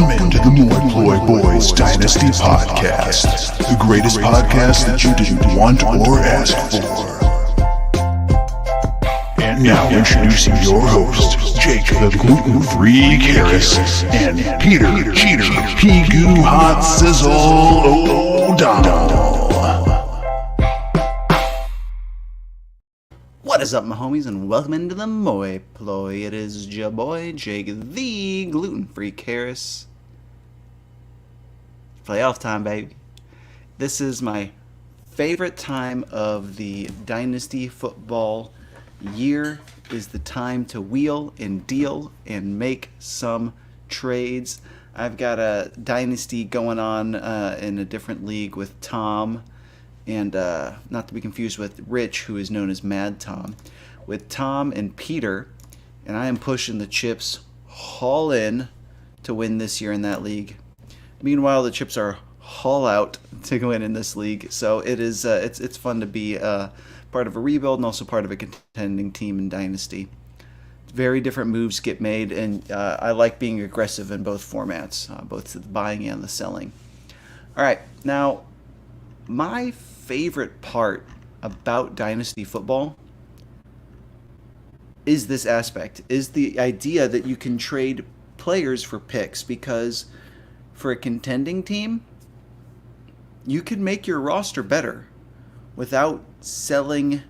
Welcome into the Moi Ploy Boys Dynasty Podcast, the greatest podcast that you didn't want or ask for. And now introducing your hosts, Jake the Gluten-Free Karras and Peter Cheater Pigoo Hot Sizzle O'Donnell. What is up, my homies, and welcome into the Moi Ploy. It is ya boy, Jake the Gluten-Free Karras. Playoff time, baby. This is my favorite time of the Dynasty football year. Is the time to wheel and deal and make some trades. I've got a Dynasty going on in a different league with Tom. And not to be confused with Rich, who is known as Mad Tom, with Tom and Peter, and I am pushing the chips all in to win this year in that league. Meanwhile, the chips are all out to win in this league, so it is it's fun to be part of a rebuild and also part of a contending team in Dynasty. Very different moves get made, and I like being aggressive in both formats, both the buying and the selling. All right, now my favorite part about Dynasty football is this aspect, is the idea that you can trade players for picks, because for a contending team, you can make your roster better without selling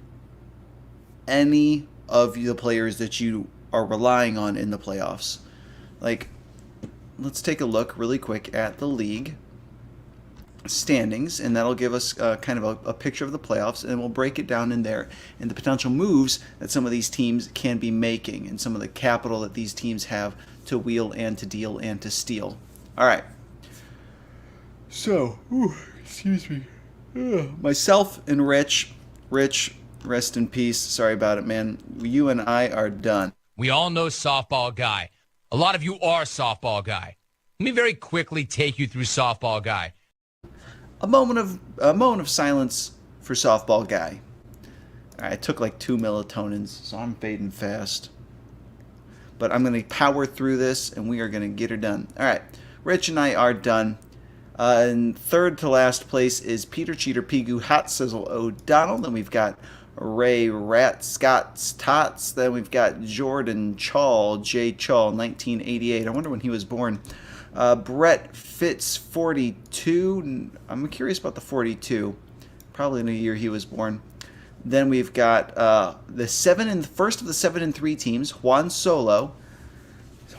any of the players that you are relying on in the playoffs. Like, let's take a look really quick at the league standings, and that'll give us kind of a picture of the playoffs, and we'll break it down in there and the potential moves that some of these teams can be making and some of the capital that these teams have to wheel and to deal and to steal. All right. So, excuse me. Myself and Rich, rest in peace. Sorry about it, man. You and I are done. We all know Softball Guy. A lot of you are Softball Guy. Let me very quickly take you through Softball Guy. A moment of silence for Softball Guy. All right, I took like 2 melatonins, so I'm fading fast. But I'm going to power through this, and we are going to get her done. All right, Rich and I are done. And third to last place is Peter Cheater Pigoo Hot Sizzle O'Donnell. Then we've got Ray Rat Scott's Tots. Then we've got Jordan Chall, J. Chall, 1988. I wonder when he was born. Brett Fitz 42. I'm curious about the 42. Probably in the year he was born. Then we've got the first of the 7-3 teams, Juan Solo.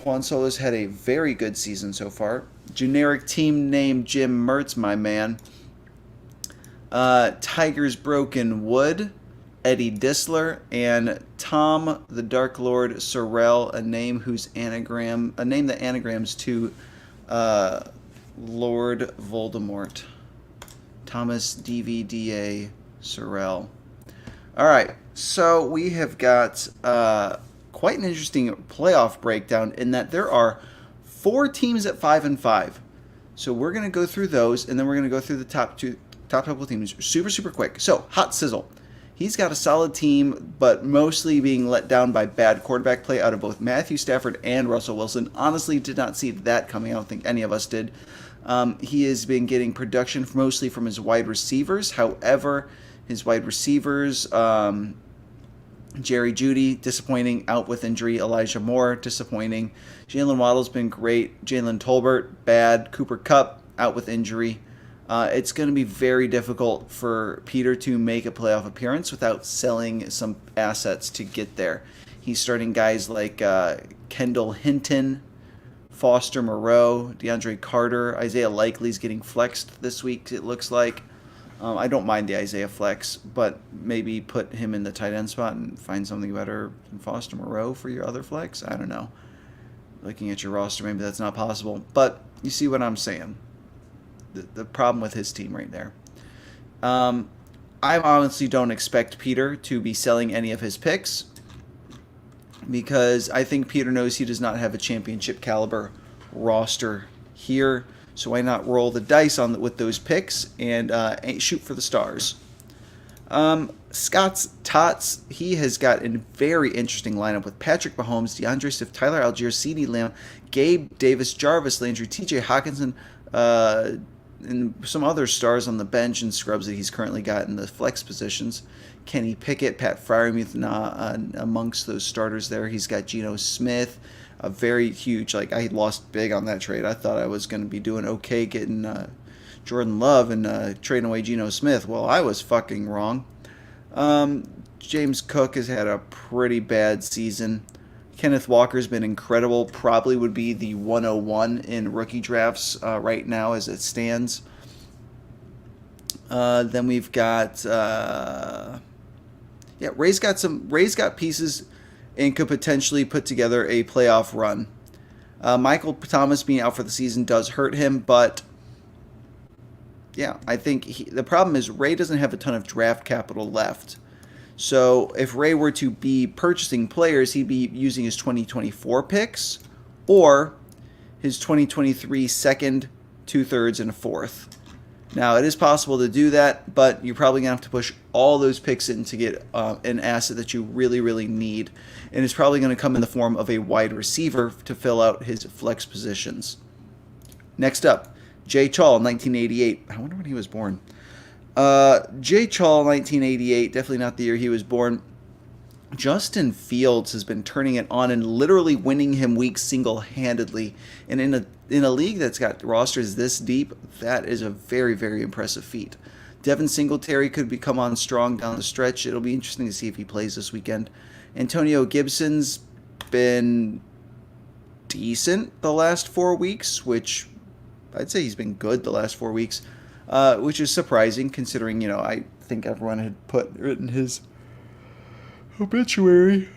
Juan Solo's had a very good season so far. Generic team name Jim Mertz, my man. Tigers Broken Wood, Eddie Disler, and Tom the Dark Lord Sorrell, a name that anagrams to Lord Voldemort. Thomas DVDA Sorrell. All right, so we have got quite an interesting playoff breakdown in that there are 4 teams at 5-5. So we're going to go through those, and then we're going to go through the top couple teams super quick. So Hot Sizzle. He's got a solid team, but mostly being let down by bad quarterback play out of both Matthew Stafford and Russell Wilson. Honestly, did not see that coming. I don't think any of us did. He has been getting production mostly from his wide receivers. However, his wide receivers, Jerry Jeudy, disappointing, out with injury. Elijah Moore, disappointing. Jalen Waddle's been great. Jalen Tolbert, bad. Cooper Kupp, out with injury. It's going to be very difficult for Peter to make a playoff appearance without selling some assets to get there. He's starting guys like Kendall Hinton, Foster Moreau, DeAndre Carter. Isaiah Likely's getting flexed this week, it looks like. I don't mind the Isaiah flex, but maybe put him in the tight end spot and find something better than Foster Moreau for your other flex. I don't know. Looking at your roster, maybe that's not possible. But you see what I'm saying. The problem with his team right there. I honestly don't expect Peter to be selling any of his picks, because I think Peter knows he does not have a championship caliber roster here. So why not roll the dice with those picks and shoot for the stars? Scott's Tots, he has got a very interesting lineup with Patrick Mahomes, DeAndre Swift, Tyler Algier, CeeDee Lamb, Gabe Davis, Jarvis Landry, TJ Hawkinson, and some other stars on the bench and scrubs that he's currently got in the flex positions. Kenny Pickett, Pat Freiermuth, amongst those starters there. He's got Geno Smith, a very huge, I lost big on that trade. I thought I was going to be doing okay getting Jordan Love and trading away Geno Smith. Well, I was fucking wrong. James Cook has had a pretty bad season. Kenneth Walker's been incredible. Probably would be the 101 in rookie drafts right now as it stands. Then we've got Ray's got pieces and could potentially put together a playoff run. Michael Thomas being out for the season does hurt him, but yeah, I think the problem is Ray doesn't have a ton of draft capital left. So if Ray were to be purchasing players, he'd be using his 2024 picks or his 2023 second, 2/3, and a fourth. Now, it is possible to do that, but you're probably going to have to push all those picks in to get an asset that you really, really need. And it's probably going to come in the form of a wide receiver to fill out his flex positions. Next up, Jay Chall, 1988. I wonder when he was born. Jay Chall, 1988, definitely not the year he was born. Justin Fields has been turning it on and literally winning him weeks single-handedly. And in a league that's got rosters this deep, that is a very, very impressive feat. Devin Singletary could come on strong down the stretch. It'll be interesting to see if he plays this weekend. Antonio Gibson's been decent the last 4 weeks, which I'd say he's been good the last 4 weeks, which is surprising considering, I think everyone had written his obituary.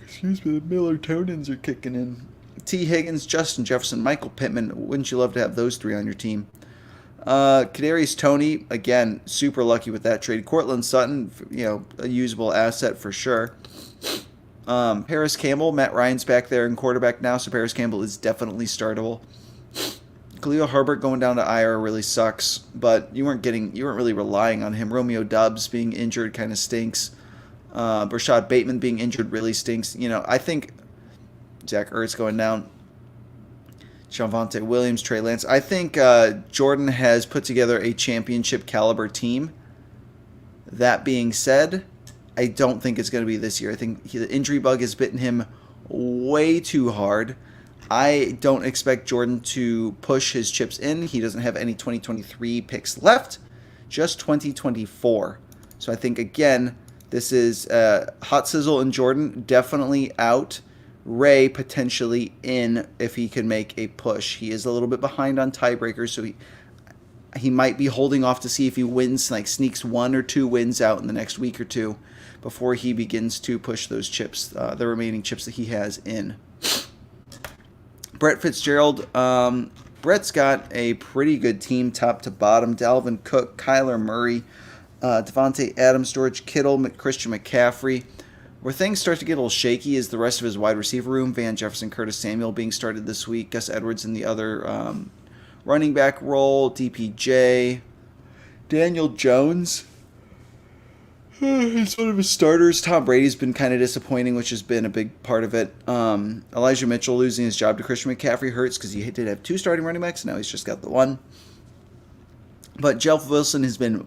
Excuse me, the melatonins are kicking in. T. Higgins, Justin Jefferson, Michael Pittman. Wouldn't you love to have those three on your team? Kadarius Toney, again, super lucky with that trade. Cortland Sutton, a usable asset for sure. Paris Campbell, Matt Ryan's back there in quarterback now, so Paris Campbell is definitely startable. Khalil Herbert going down to IR really sucks, but you weren't really relying on him. Romeo Doubs being injured kind of stinks. Rashad Bateman being injured really stinks. I think Zach Ertz going down. Javonte Williams, Trey Lance. I think Jordan has put together a championship caliber team. That being said, I don't think it's going to be this year. I think the injury bug has bitten him way too hard. I don't expect Jordan to push his chips in. He doesn't have any 2023 picks left, just 2024. So I think, again, this is Hot Sizzle and Jordan definitely out. Ray potentially in if he can make a push. He is a little bit behind on tiebreakers, so he might be holding off to see if he wins, sneaks 1 or 2 wins out in the next week or two before he begins to push those chips, the remaining chips that he has in. Brett Fitzgerald. Brett's got a pretty good team top to bottom. Dalvin Cook, Kyler Murray, Devontae Adams, George Kittle, Christian McCaffrey. Where things start to get a little shaky is the rest of his wide receiver room. Van Jefferson, Curtis Samuel being started this week. Gus Edwards in the other running back role. DPJ. Daniel Jones. He's one of his starters. Tom Brady's been kind of disappointing, which has been a big part of it. Elijah Mitchell losing his job to Christian McCaffrey hurts because he did have 2 starting running backs. Now he's just got the 1. But Jeff Wilson has been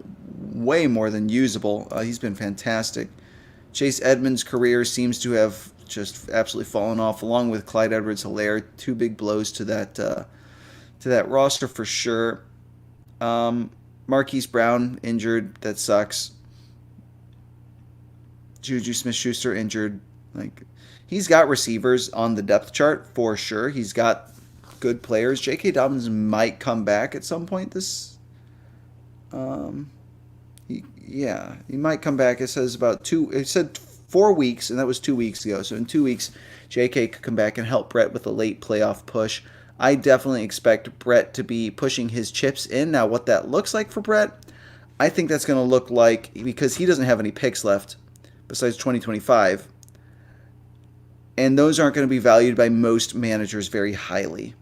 way more than usable. He's been fantastic. Chase Edmonds' career seems to have just absolutely fallen off, along with Clyde Edwards-Helaire. 2 big blows to that roster for sure. Marquise Brown injured. That sucks. Juju Smith-Schuster injured. He's got receivers on the depth chart for sure. He's got good players. J.K. Dobbins might come back at some point this. He might come back. It says it said 4 weeks, and that was 2 weeks ago. So in 2 weeks, J.K. could come back and help Brett with a late playoff push. I definitely expect Brett to be pushing his chips in. Now, what that looks like for Brett, I think that's going to look like, because he doesn't have any picks left besides 2025, and those aren't going to be valued by most managers very highly.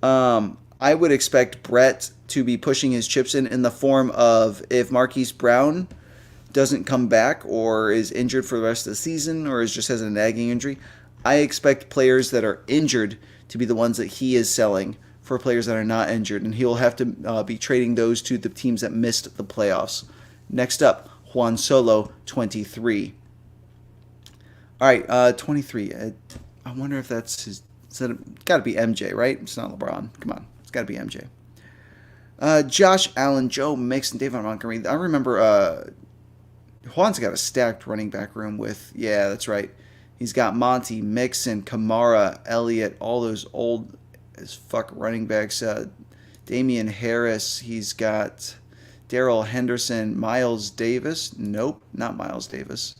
I I would expect Brett to be pushing his chips in the form of if Marquise Brown doesn't come back or is injured for the rest of the season or just has a nagging injury, I expect players that are injured to be the ones that he is selling for players that are not injured, and he'll have to be trading those to the teams that missed the playoffs. Next up, Juan Solo, 23. All right, 23. I wonder if that's his. Got to be MJ, right? It's not LeBron. Come on, it's got to be MJ. Josh Allen, Joe Mixon, David Montgomery. I remember Juan's got a stacked running back room with, yeah, that's right. He's got Monty, Mixon, Kamara, Elliott, all those old as fuck running backs. Damian Harris. He's got Darrell Henderson, Miles Davis. Nope, not Miles Davis.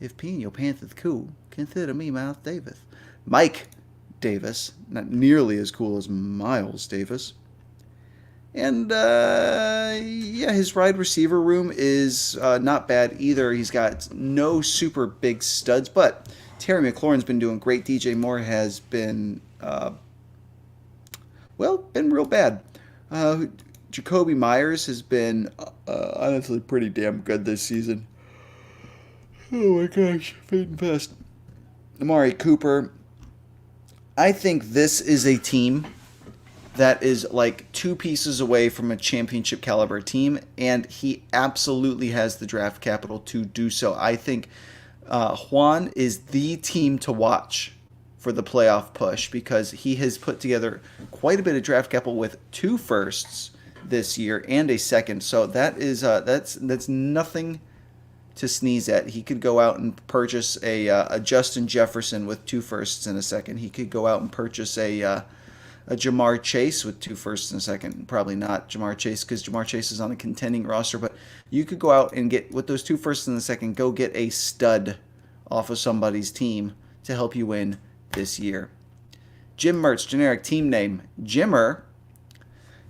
If Pino Panthers cool, consider me Miles Davis. Mike Davis, not nearly as cool as Miles Davis. And, yeah, his wide receiver room is not bad either. He's got no super big studs, but Terry McLaurin's been doing great. DJ Moore has been, been real bad. Jacoby Myers has been, honestly, pretty damn good this season. Oh my gosh, fading fast. Amari Cooper. I think this is a team that is like 2 pieces away from a championship caliber team, and he absolutely has the draft capital to do so. I think Juan is the team to watch for the playoff push because he has put together quite a bit of draft capital with 2 firsts this year and a second. So that is that's nothing to sneeze at. He could go out and purchase a Justin Jefferson with 2 firsts and a second. He could go out and purchase a Jamar Chase with 2 firsts and a second. Probably not Jamar Chase because Jamar Chase is on a contending roster, but you could go out and get, with those 2 firsts and a second, go get a stud off of somebody's team to help you win this year. Jim Mertz, generic team name, Jimmer.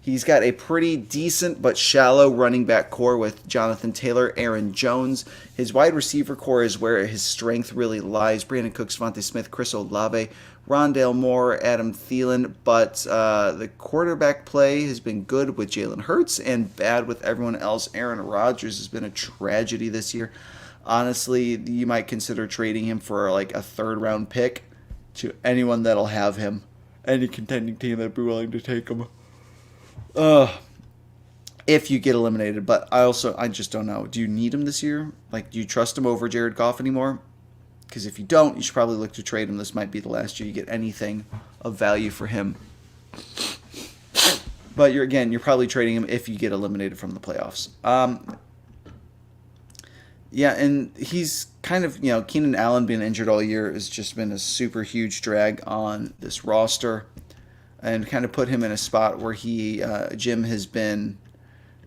He's got a pretty decent but shallow running back core with Jonathan Taylor, Aaron Jones. His wide receiver core is where his strength really lies. Brandon Cooks, Devontae Smith, Chris Olave, Rondale Moore, Adam Thielen. But the quarterback play has been good with Jalen Hurts and bad with everyone else. Aaron Rodgers has been a tragedy this year. Honestly, you might consider trading him for like a 3rd-round pick to anyone that'll have him. Any contending team that'd be willing to take him. If you get eliminated, but I just don't know. Do you need him this year? Like, do you trust him over Jared Goff anymore? Because if you don't, you should probably look to trade him. This might be the last year you get anything of value for him. But you're probably trading him if you get eliminated from the playoffs. Yeah, and he's kind of, Keenan Allen being injured all year has just been a super huge drag on this roster. And kind of put him in a spot where Jim has been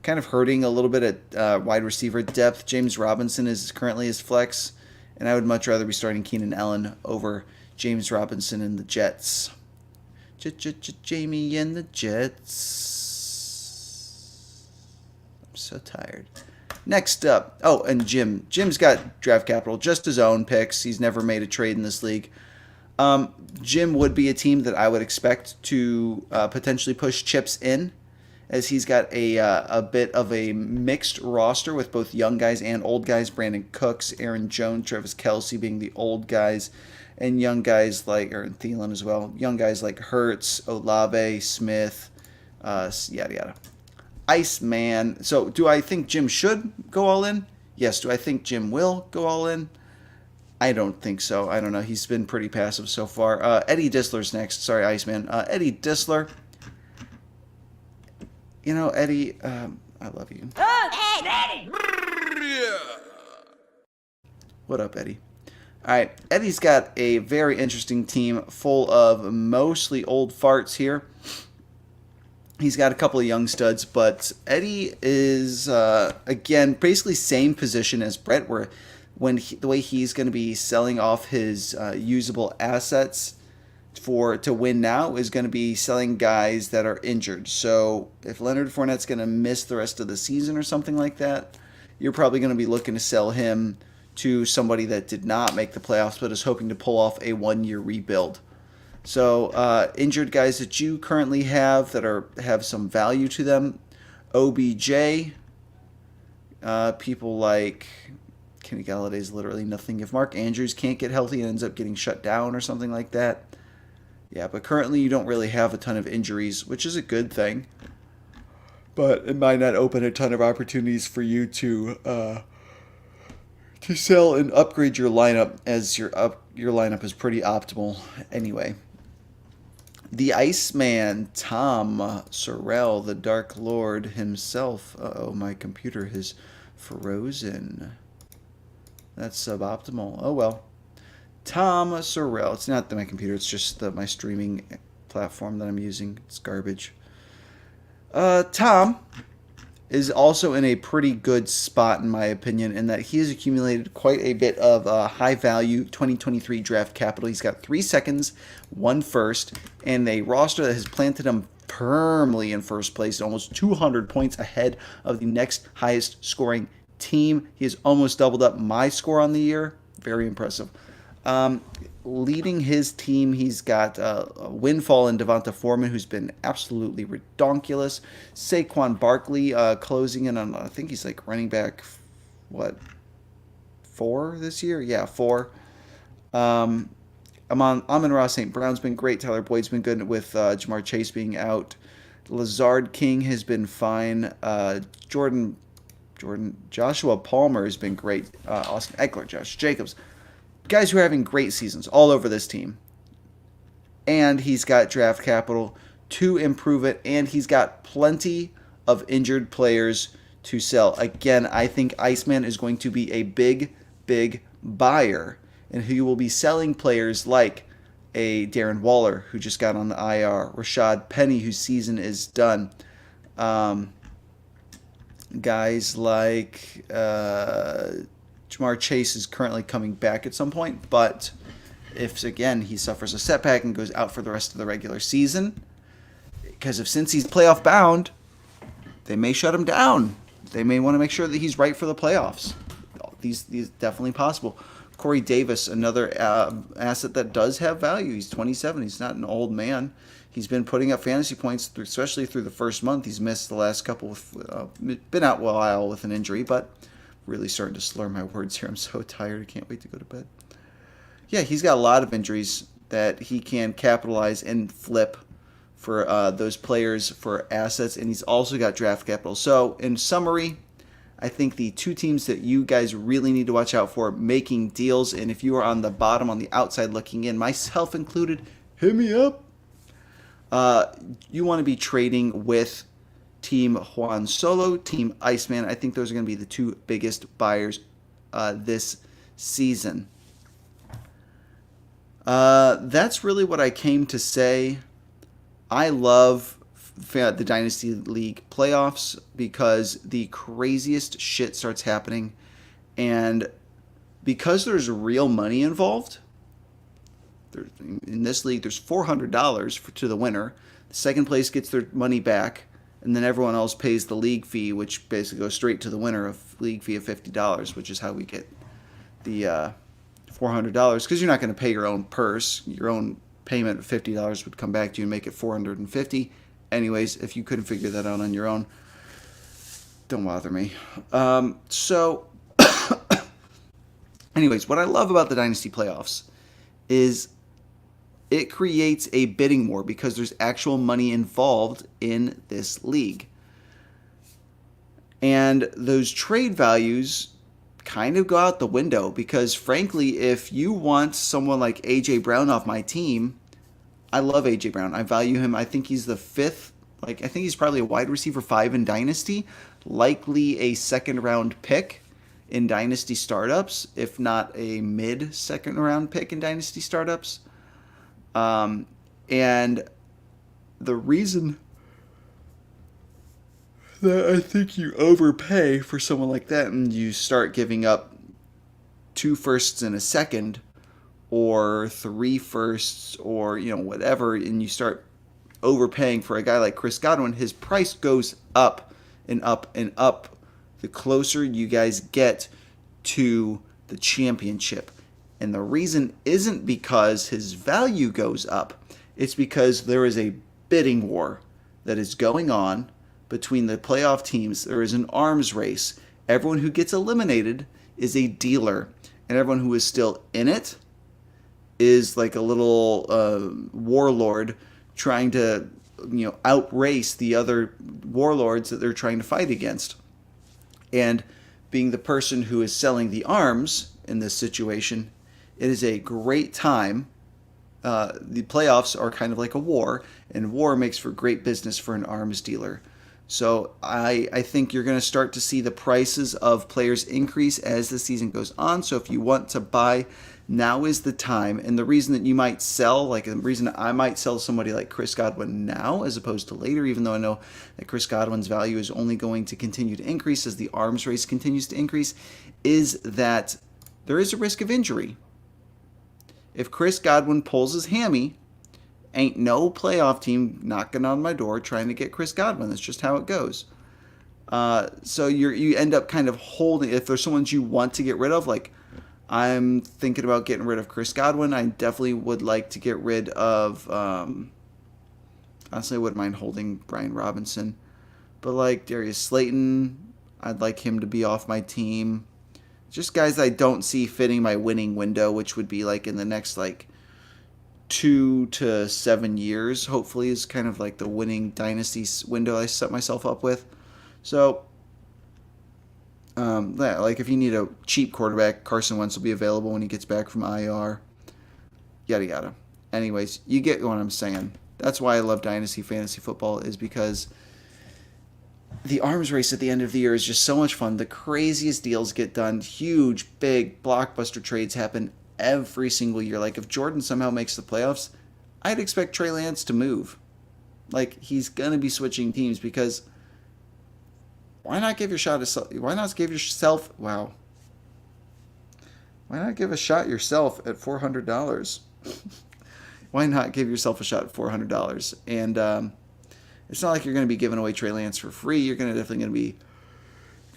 kind of hurting a little bit at wide receiver depth. James Robinson is currently his flex, and I would much rather be starting Keenan Allen over James Robinson and the Jets. Jamie and the Jets. I'm so tired. Next up, and Jim. Jim's got draft capital, just his own picks. He's never made a trade in this league. Jim would be a team that I would expect to potentially push chips in, as he's got a bit of a mixed roster with both young guys and old guys. Brandon Cooks, Aaron Jones, Travis Kelce being the old guys, and young guys like Aaron Thielen as well. Young guys like Hurts, Olave, Smith, yada yada. Iceman. So do I think Jim should go all in? Yes. Do I think Jim will go all in? I don't think so. I don't know. He's been pretty passive so far. Eddie Disler's next. Sorry, Iceman. Eddie Disler. Eddie, I love you. Eddie! What up, Eddie? All right. Eddie's got a very interesting team full of mostly old farts here. He's got a couple of young studs, but Eddie is, again, basically same position as Brett, where the way he's going to be selling off his usable assets to win now is going to be selling guys that are injured. So if Leonard Fournette's going to miss the rest of the season or something like that, you're probably going to be looking to sell him to somebody that did not make the playoffs but is hoping to pull off a 1-year rebuild. So injured guys that you currently have that have some value to them: OBJ, people like Kenny Galladay's literally nothing. If Mark Andrews can't get healthy and ends up getting shut down or something like that, yeah. But currently you don't really have a ton of injuries, which is a good thing. But it might not open a ton of opportunities for you to sell and upgrade your lineup, as your lineup is pretty optimal anyway. The Iceman, Tom Sorrell, the Dark Lord himself. Uh-oh, my computer has frozen. That's suboptimal. Oh well. Tom Sorrell. It's not my computer, it's just my streaming platform that I'm using. It's garbage. Tom is also in a pretty good spot, in my opinion, in that he has accumulated quite a bit of high-value 2023 draft capital. He's got 3 seconds, 1 first, and a roster that has planted him firmly in first place, almost 200 points ahead of the next highest scoring team. He has almost doubled up my score on the year. Very impressive. Leading his team, he's got a Windfall and Devonta Foreman, who's been absolutely redonkulous. Saquon Barkley closing in on, I think he's like running back, 4 this year? Yeah, 4. Amon-Ra St. Brown's been great. Tyler Boyd's been good with Jamar Chase being out. Lazard King has been fine. Joshua Palmer has been great. Austin Eckler, Josh Jacobs. Guys who are having great seasons all over this team. And he's got draft capital to improve it. And he's got plenty of injured players to sell. Again, I think Iceman is going to be a big, big buyer. And he will be selling players like a Darren Waller, who just got on the IR. Rashad Penny, whose season is done. Guys like Jamar Chase is currently coming back at some point, but if, again, he suffers a setback and goes out for the rest of the regular season, because since he's playoff bound, they may shut him down. They may want to make sure that he's right for the playoffs. These definitely possible. Corey Davis, another asset that does have value. He's 27. He's not an old man. He's been putting up fantasy points, especially through the first month. He's missed the last couple. Been out a while with an injury, but really starting to slur my words here. I'm so tired. I can't wait to go to bed. Yeah, he's got a lot of injuries that he can capitalize and flip for those players for assets, and he's also got draft capital. So, in summary, I think the 2 teams that you guys really need to watch out for making deals, and if you are on the bottom, on the outside looking in, myself included, hit me up. You want to be trading with Team Juan Solo, Team Iceman. I think those are going to be the 2 biggest buyers this season. That's really what I came to say. I love the Dynasty League playoffs because the craziest shit starts happening. And because there's real money involved, in this league there's $400 to the winner. The second place gets their money back. And then everyone else pays the league fee, which basically goes straight to the winner, of league fee of $50, which is how we get the $400. Because you're not going to pay your own purse. Your own payment of $50 would come back to you and make it $450. Anyways, if you couldn't figure that out on your own, don't bother me. Anyways, what I love about the Dynasty playoffs is it creates a bidding war because there's actual money involved in this league. And those trade values kind of go out the window because, frankly, if you want someone like A.J. Brown off my team, I love A.J. Brown. I value him. I think he's the 5th. I think he's probably a wide receiver 5 in Dynasty, likely a second-round pick in Dynasty startups, if not a mid-second-round pick in Dynasty startups. And the reason that I think you overpay for someone like that and you start giving up 2 firsts and a second or 3 firsts or, whatever, and you start overpaying for a guy like Chris Godwin, his price goes up and up and up the closer you guys get to the championship. And the reason isn't because his value goes up. It's because there is a bidding war that is going on between the playoff teams. There is an arms race. Everyone who gets eliminated is a dealer, and everyone who is still in it is like a little warlord trying to, outrace the other warlords that they're trying to fight against. And being the person who is selling the arms in this situation, it is a great time. The playoffs are kind of like a war, and war makes for great business for an arms dealer. So I think you're going to start to see the prices of players increase as the season goes on. So if you want to buy, now is the time. And the reason that you might sell, like the reason I might sell somebody like Chris Godwin now as opposed to later, even though I know that Chris Godwin's value is only going to continue to increase as the arms race continues to increase, is that there is a risk of injury. If Chris Godwin pulls his hammy, ain't no playoff team knocking on my door trying to get Chris Godwin. That's just how it goes. So you end up kind of holding, if there's someone you want to get rid of, like I'm thinking about getting rid of Chris Godwin. I definitely would like to get rid of, honestly, I wouldn't mind holding Brian Robinson. But like Darius Slayton, I'd like him to be off my team. Just guys I don't see fitting my winning window, which would be like in the next like 2 to 7 years, hopefully, is kind of like the winning dynasty window I set myself up with. So, like if you need a cheap quarterback, Carson Wentz will be available when he gets back from IR. Yada yada. Anyways, you get what I'm saying. That's why I love dynasty fantasy football, is because the arms race at the end of the year is just so much fun. The craziest deals get done. Huge, big, blockbuster trades happen every single year. Like if Jordan somehow makes the playoffs, I'd expect Trey Lance to move. Like he's gonna be switching teams, because why not give a shot yourself at $400? Why not give yourself a shot at $400? And it's not like you're going to be giving away Trey Lance for free. You're definitely going to be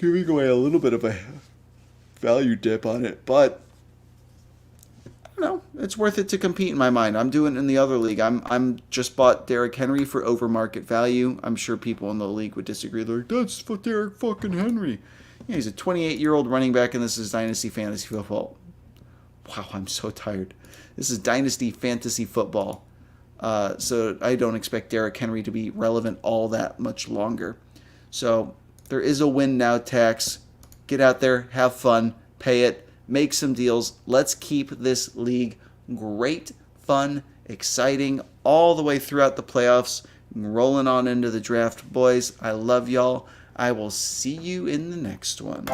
giving away a little bit of a value dip on it, but no, it's worth it to compete in my mind. I'm doing it in the other league. I'm just bought Derrick Henry for over market value. I'm sure people in the league would disagree. They're like, that's for Derrick fucking Henry. Yeah, he's a 28-year-old running back, and this is Dynasty Fantasy Football. Wow, I'm so tired. This is Dynasty Fantasy Football. So I don't expect Derrick Henry to be relevant all that much longer. So there is a win now tax. Get out there, have fun, pay it. Make some deals. Let's keep this league great, fun, exciting all the way throughout the playoffs, rolling on into the draft. Boys, I love y'all. I will see you in the next one.